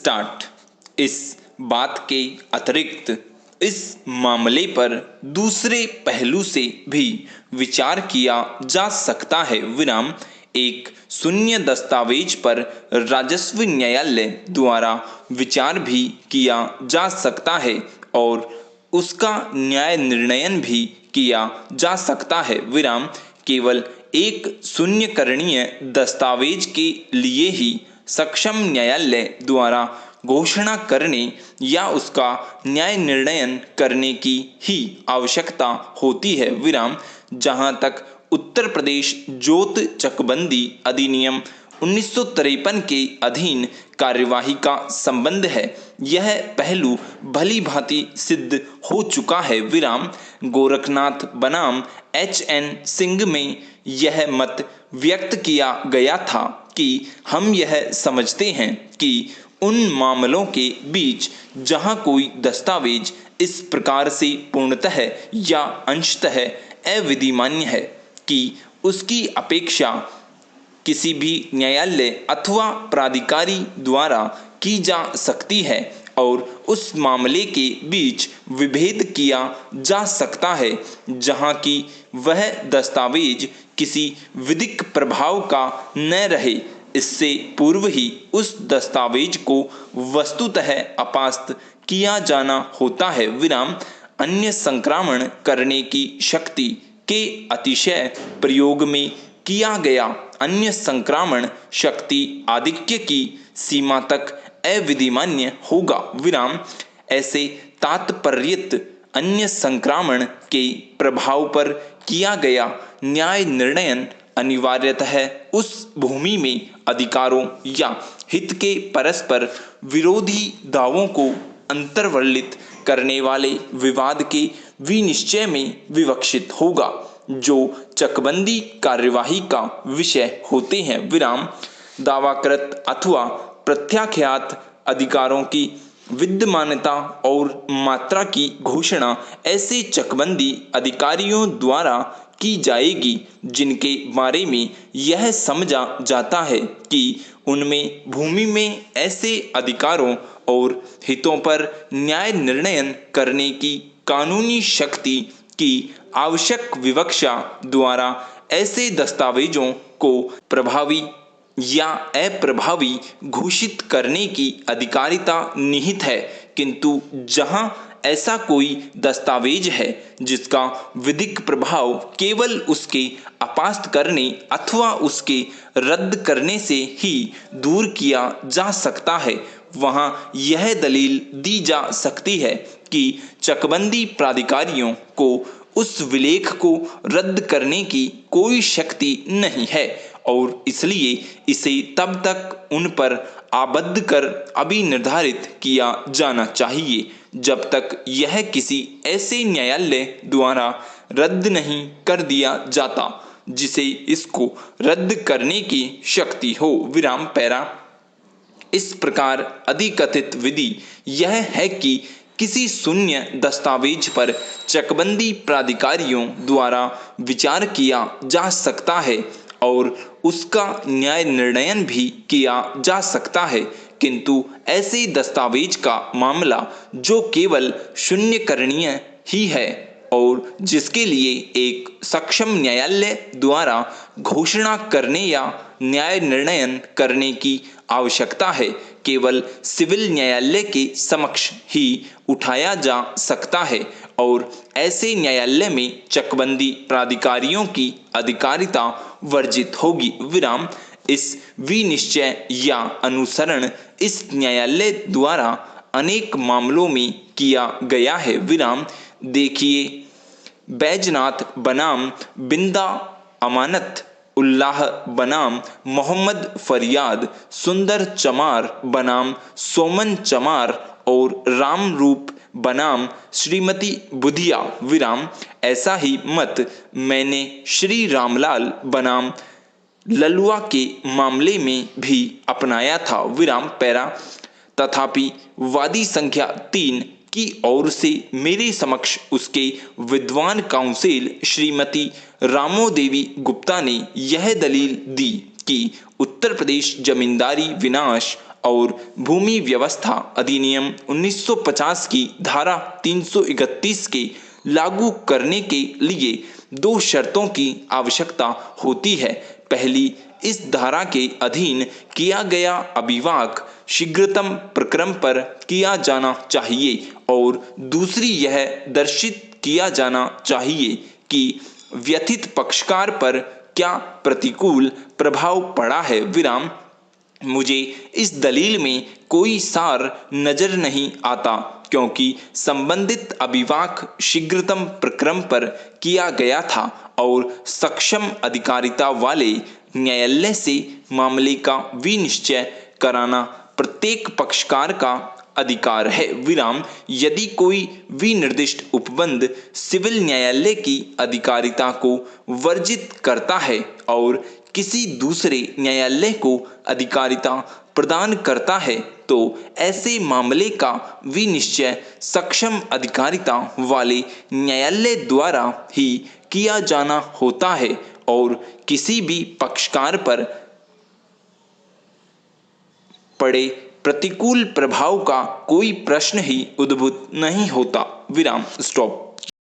Start. इस बात के अतिरिक्त इस मामले पर दूसरे पहलू से भी विचार किया जा सकता है। विराम एक शून्य दस्तावेज पर राजस्व न्यायालय द्वारा विचार भी किया जा सकता है और उसका न्याय निर्णयन भी किया जा सकता है। विराम केवल एक शून्यकरणीय दस्तावेज के लिए ही सक्षम न्यायालय द्वारा घोषणा करने या उसका न्याय निर्णयन करने की ही आवश्यकता होती है। विराम जहां तक उत्तर प्रदेश जोत चकबंदी अधिनियम 1953 के अधीन कार्यवाही का संबंध है, यह पहलू भली भांति सिद्ध हो चुका है। विराम गोरखनाथ बनाम HN सिंह में यह मत व्यक्त किया गया था कि हम यह समझते हैं कि उन मामलों के बीच जहां कोई दस्तावेज इस प्रकार से पूर्णतः या अंशतः अविधिमान्य है कि उसकी अपेक्षा किसी भी न्यायालय अथवा प्राधिकारी द्वारा की जा सकती है और उस मामले के बीच विभेद किया जा सकता है जहां की वह दस्तावेज किसी विधिक प्रभाव का न रहे, इससे पूर्व ही उस दस्तावेज को वस्तुतः अपास्त किया जाना होता है। विराम अन्य संक्रामण करने की शक्ति के अतिशय प्रयोग में किया गया अन्य संक्रामण शक्ति आधिक्य की सीमा तक अविधिमान्य होगा। विराम ऐसे तात्पर्यित अन्य संक्रामण के प्रभाव पर किया गया न्याय निर्णयन अनिवार्यतः उस भूमि में अधिकारों या हित के परस्पर विरोधी दावों को अंतर्वलित करने वाले विवाद के विनिश्चय में विवक्षित होगा, जो चकबंदी कार्यवाही का विषय होते हैं। विराम दावाकृत अथवा प्रत्याख्यात अधिकारों की विद्यमानता और मात्रा की घोषणा ऐसे चकबंदी अधिकारियों द्वारा की जाएगी जिनके बारे में यह समझा जाता है कि उनमें भूमि में ऐसे अधिकारों और हितों पर न्याय निर्णयन करने की कानूनी शक्ति की आवश्यक विवक्षा द्वारा ऐसे दस्तावेजों को प्रभावी या अप्रभावी घोषित करने की अधिकारिता निहित है। किंतु जहां ऐसा कोई दस्तावेज है जिसका विधिक प्रभाव केवल उसके अपास्त करने अथवा उसके रद्द करने से ही दूर किया जा सकता है, वहां यह दलील दी जा सकती है कि चकबंदी प्राधिकारियों को उस विलेख को रद्द करने की कोई शक्ति नहीं है और इसलिए इसे तब तक उन पर आबद्ध कर अभी निर्धारित किया जाना चाहिए जब तक यह किसी ऐसे न्यायालय द्वारा रद्द नहीं कर दिया जाता जिसे इसको रद्द करने की शक्ति हो। विराम पैरा इस प्रकार अधिकथित विधि यह है कि किसी शून्य दस्तावेज पर चकबंदी प्राधिकारियों द्वारा विचार किया जा सकता है और उसका न्याय निर्णयन भी किया जा सकता है, किंतु ऐसे दस्तावेज का मामला जो केवल शून्यकरणीय ही है और जिसके लिए एक सक्षम न्यायालय द्वारा घोषणा करने या न्याय निर्णयन करने की आवश्यकता है, केवल सिविल न्यायालय के समक्ष ही उठाया जा सकता है और ऐसे न्यायालय में चकबंदी प्राधिकारियों की अधिकारिता वर्जित होगी। विराम इस विनिश्चय या अनुसरण इस न्यायालय द्वारा अनेक मामलों में किया गया है। विराम देखिए बैजनाथ बनाम बिंदा अमानत उल्लाह बनाम मोहम्मद फरियाद, सुंदर चमार बनाम सोमन चमार और राम रूप बनाम श्रीमती बुधिया। विराम ऐसा ही मत मैंने श्री रामलाल बनाम ललुआ के मामले में भी अपनाया था। विराम पैरा तथापि वादी संख्या 3 की ओर से मेरे समक्ष उसके विद्वान काउंसिल श्रीमती रामोदेवी गुप्ता ने यह दलील दी कि उत्तर प्रदेश जमींदारी विनाश और भूमि व्यवस्था अधिनियम 1950 की धारा 331 के लागू करने के लिए दो शर्तों की आवश्यकता होती है। पहली, इस धारा के अधीन किया गया अभिभाग शीघ्रतम प्रक्रम पर किया जाना चाहिए और दूसरी, यह दर्शित किया जाना चाहिए कि व्यथित पक्षकार पर क्या प्रतिकूल प्रभाव पड़ा है। विराम, मुझे इस दलील में कोई सार नजर नहीं आता क्योंकि संबंधित अभिभाग शीघ्रतम प्रक्रम पर किया गया था और सक्षम अधिकारिता वाले न्यायालय से मामले का विनिश्चय कराना प्रत्येक पक्षकार का अधिकार है। विराम, यदि कोई विनिर्दिष्ट उपबंध सिविल न्यायालय की अधिकारिता को वर्जित करता है और किसी दूसरे न्यायालय को अधिकारिता प्रदान करता है तो ऐसे मामले का विनिश्चय सक्षम अधिकारिता वाले न्यायालय द्वारा ही किया जाना होता है और किसी भी पक्षकार पर पड़े प्रतिकूल प्रभाव का कोई प्रश्न ही उद्भूत नहीं होता। विराम, स्टॉप।